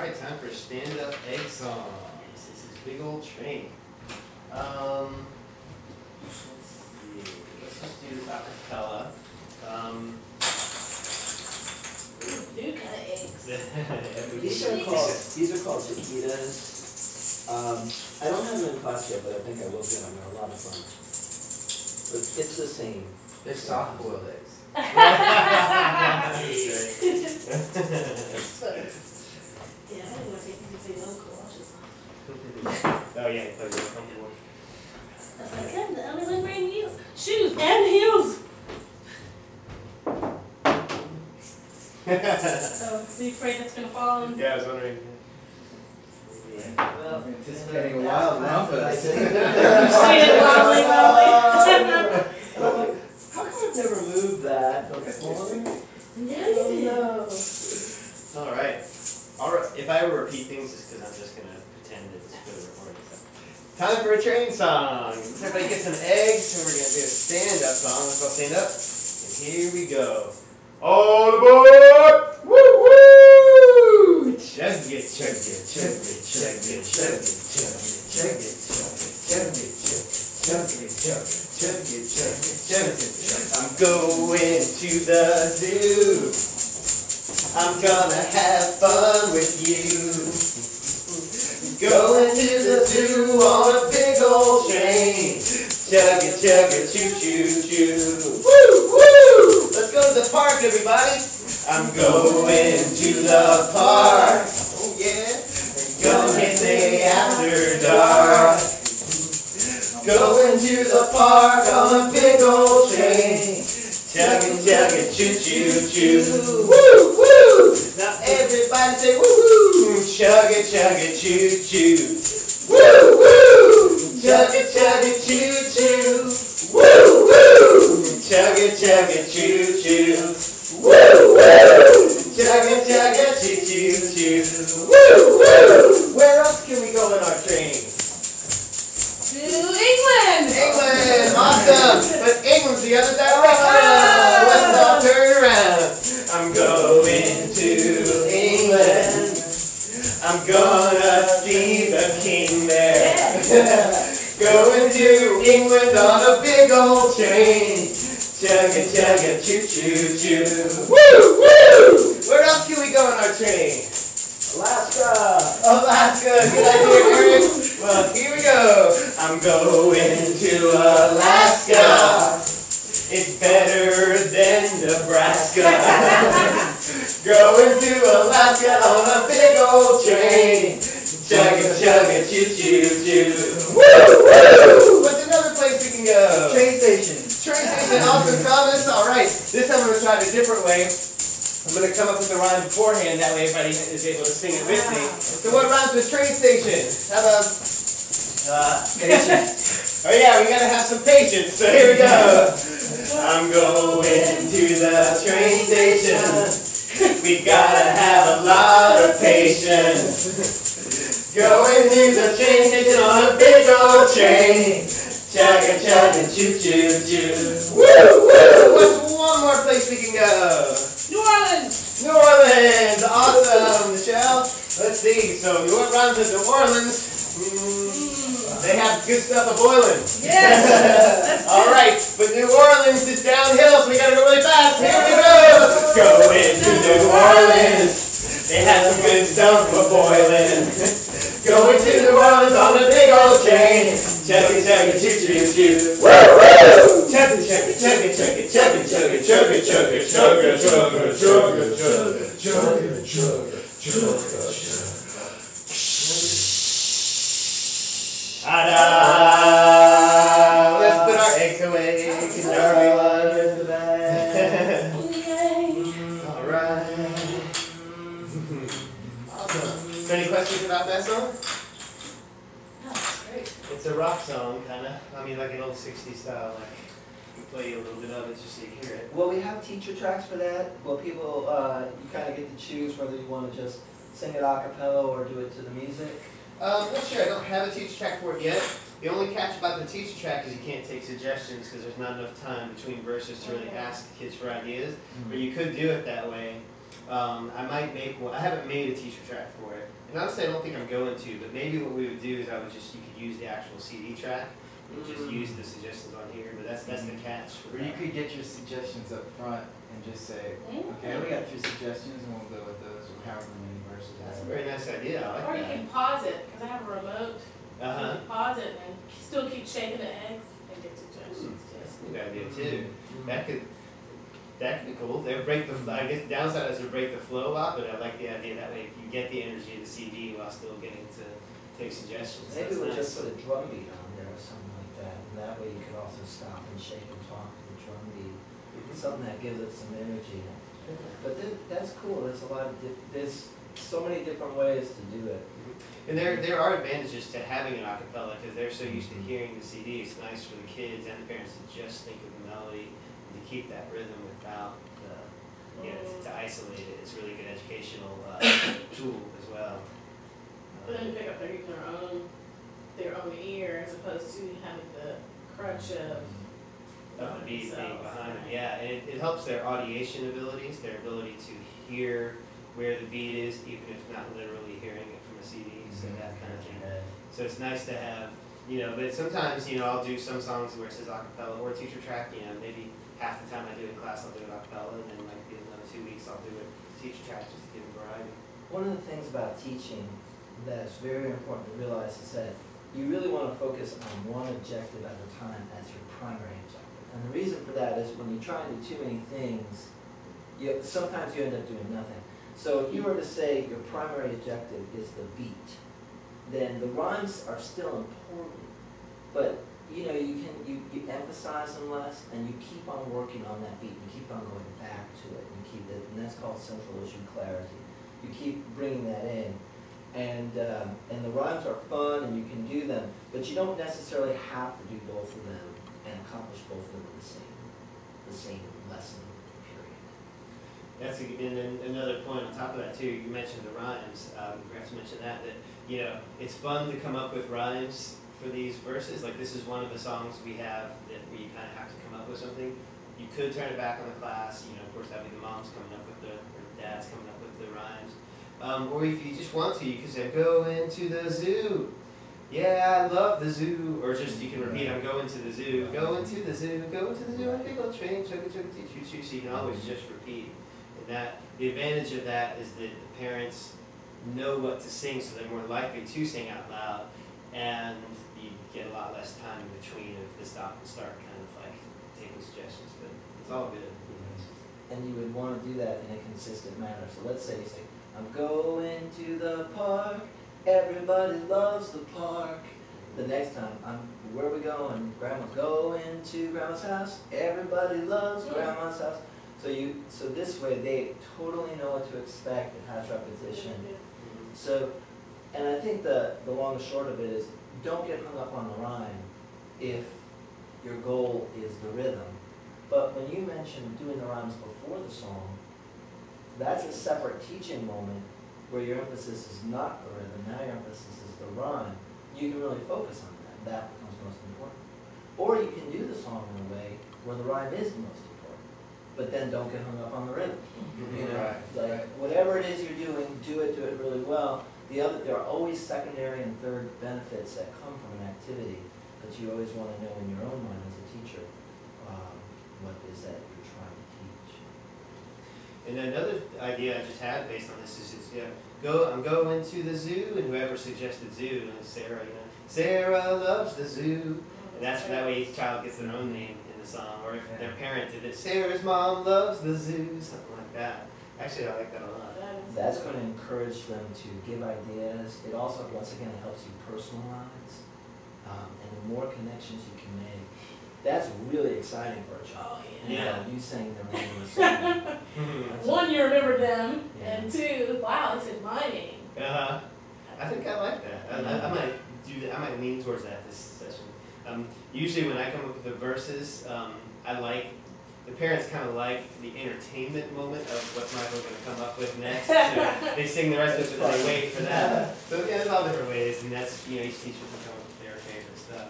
Alright, time for stand-up egg songs. This is Big Old Train. Let's see. Let's just do this a cappella. New kind of eggs. These are called taquitas. I don't have them in class yet, but I think I will get them. They're a lot of fun. But it's the same. They're soft-boiled eggs. Yeah, I don't want to say local. Oh yeah, so you're comfortable. I was like, I'm the only one wearing heels. Shoes and heels. So, are you afraid that's going to fall on? Yeah, I was wondering. Well, anticipating a wild rumpus. You see it wobbling, wobbling. And I'm like, how come I've never moved that before? No. Alright. If I ever repeat things, it's because I'm just going to pretend it's for the recording. So. Time for a train song. Everybody get some eggs, and we're going to do a stand-up song. Let's all stand up. And here we go. All aboard! Woo woo! Chug it, chug it, chug it, chug it, chug it, chug it, chug it, chug it, chug it, chug it, chug it, chug it, chug it. I'm going to the zoo. I'm gonna have fun with you. Going to the zoo on a big old train. Chug it, choo choo choo. Woo woo! Let's go to the park, everybody. I'm going to the park. Oh yeah. Gonna stay after dark. Going to the park on a big old train. Chug it, choo choo choo. Woo woo! Now everybody say woo woo! Chug it, choo choo. Woo woo! Chug it, choo choo. Woo woo! Chug it, choo choo. Woo woo! Chug it, choo choo choo. Woo woo! Where else can we go in our train? To England. England! Awesome! But England's the other direction! Let's all turn around. I'm going to England. I'm gonna see the king there. Going to England on a big old train. Chug it, choo choo choo. Woo woo! Where else can we go on our train? Alaska! Alaska! Good idea, Eric. Well, here we go. I'm going to Alaska. It's better than Nebraska. Going to Alaska on a big old train. Chug it, choo choo choo. Woo woo! What's another place we can go? Train station. Train station, awesome comments. Alright, this time I'm going to try it a different way. I'm going to come up with the rhyme beforehand, that way everybody is able to sing it with me. So what rhymes with train station? How about, patience. Oh yeah, we got to have some patience, so here we go. I'm going to the train station. We got to have a lot of patience. Going to the train station on a big old train. Chug it, choo choo choo. Woo woo! What's one more place we can go? New Orleans. New Orleans! Awesome, Michelle. Let's see. So, what rhymes with New Orleans? They have good stuff a-boiling. Yes. Alright, but New Orleans is downhill, so we gotta go really fast. Here we go! Going to New Orleans. They have some good stuff a-boiling. Going to New Orleans on a big old train. Chug it, choo choo choo. Woo woo! Chug it, chug it, chug it, chug it, chug it, chug it, chug it, chug it, chug it, chug it, chug it, chug it, chug it, chug it, chug it. Ta-da! Let's put our eggs away. Can everyone in the bag? Alright. Awesome. So any questions about that song? That's great. It's a rock song, kind of. I mean, like an old 60s style. Like, we play a little bit of it just so you hear it. Will we have teacher tracks for that? Will people, you kind of get to choose whether you want to just sing it a cappella or do it to the music? Not sure. I don't have a teacher track for it yet. The only catch about the teacher track is you can't take suggestions because there's not enough time between verses to really ask the kids for ideas. But you could do it that way. I might make one. I haven't made a teacher track for it, and honestly, I don't think I'm going to. But maybe what we would do is you could use the actual CD track and just use the suggestions on here. But that's the catch. Or you could get your suggestions up front and just say, okay, we got 3 suggestions and we'll go with those, or however many verses. That's a very nice idea. I like Or you that. can pause it, because I have a remote. You Uh-huh. can pause it and still keep shaking the eggs and get suggestions. That's a good idea too. That could be cool. They break the. I guess the downside is to break the flow a lot, but I like the idea that way. If you get the energy of the CD while still getting to take suggestions. Maybe That's we'll nice. just put a drum beat on there or something like that, and that way you could also stop and shake and talk to the drum beat. Something that gives it some energy. But that's cool. There's a lot of there's so many different ways to do it. And there are advantages to having an acapella because they're so used to hearing the CD. It's nice for the kids and the parents to just think of the melody and to keep that rhythm without to isolate it. It's a really good educational tool as well. But then to pick up their own ear as opposed to having the crutch of The beat being behind them, yeah, and it helps their audiation abilities, their ability to hear where the beat is, even if not literally hearing it from a CD, so that kind of thing. So it's nice to have, but sometimes, I'll do some songs where it says acapella or teacher track, maybe half the time I do it in class I'll do it acapella, and then like another 2 weeks I'll do it teacher track just to give a variety. One of the things about teaching that's very important to realize is that you really want to focus on one objective at a time as your primary objective. And the reason for that is when you try to do too many things, sometimes you end up doing nothing. So if you were to say your primary objective is the beat, then the rhymes are still important, but you emphasize them less, and you keep on working on that beat. You keep on going back to it, and that's called central issue clarity. You keep bringing that in, and the rhymes are fun, and you can do them, but you don't necessarily have to do both of them and accomplish both of them in the same lesson period. And then another point on top of that too, you mentioned the rhymes. We forgot to mention that it's fun to come up with rhymes for these verses. Like this is one of the songs we have where you kind of have to come up with something. You could turn it back on the class. Of course that'd be the moms coming up with or the dads coming up with the rhymes. Or if you just want to, you can say, "Go into the zoo." Yeah, I love the zoo. Or just you can repeat, "I'm going to the zoo." Go into the zoo. Go into the zoo on a big old train. Chugga chugga choo choo. So you can always just repeat. The advantage of that is that the parents know what to sing, so they're more likely to sing out loud, and you get a lot less time in between of the stop and start, kind of like taking suggestions. But it's all good. And you would want to do that in a consistent manner. So let's say you say, "I'm going to the park. Everybody loves the park." The next time, where are we going? Grandma's going to Grandma's house. Everybody loves Grandma's house. So this way they totally know what to expect. It has repetition. So, and I think the long and short of it is, don't get hung up on the rhyme if your goal is the rhythm. But when you mentioned doing the rhymes before the song, that's a separate teaching moment where your emphasis is not the rhythm, now your emphasis is the rhyme. You can really focus on that. That becomes most important. Or you can do the song in a way where the rhyme is the most important, but then don't get hung up on the rhythm. Whatever it is you're doing, do it really well. There are always secondary and third benefits that come from an activity, but you always want to know in your own mind as a teacher what is that you're trying to teach. And another idea I just had based on this is I'm going to the zoo, and whoever suggested zoo, and Sarah, Sarah loves the zoo, and that way each child gets their own name in the song, or if their parent did it, Sarah's mom loves the zoo, something like that. Actually, I like that a lot. That's going to encourage them to give ideas. It also, once again, it helps you personalize, and the more connections you can make, that's really exciting for a child. Oh, yeah. You saying their name is song. One, you remember them, and two, wow, this is my name. I think I like that. I might do that. I might lean towards that this session. Usually when I come up with the verses, the parents kind of like the entertainment moment of what's Michael going to come up with next. So they sing the rest of it, but they wait for that. So yeah, there's all different ways, and that's each teacher can come up with their favorite stuff.